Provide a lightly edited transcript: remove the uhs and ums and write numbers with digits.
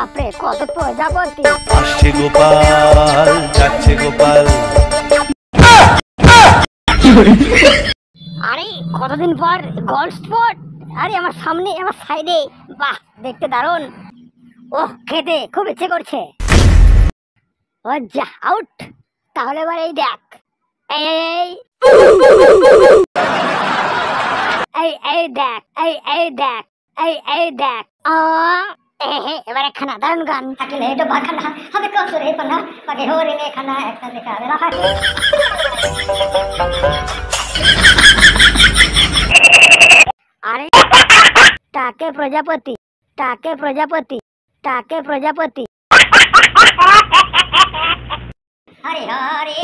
বাপরে কত প্রজাপতি। আসছে গোপাল যাচ্ছে গোপাল। আরে কতদিন পর গোল্ড স্পট। আরে আমার সামনে আমার সাইডে, বাহ দেখতে দারুণ। ওহ খেতে খুব ইচ্ছে করছে। ও যা আউট। তাহলে এবার এই দেখ, এই এই এই দেখ, এই দেখ, এই দেখ। এবারে খানা দারুণ গান থাকলে এটা বাখানা হবে কত রে পানা পাকে হরিণে খানা একটা দেখা বেলা হয়। আরে টাকে প্রজাপতি, টাকে প্রজাপতি, টাকে প্রজাপতি। হরে হরে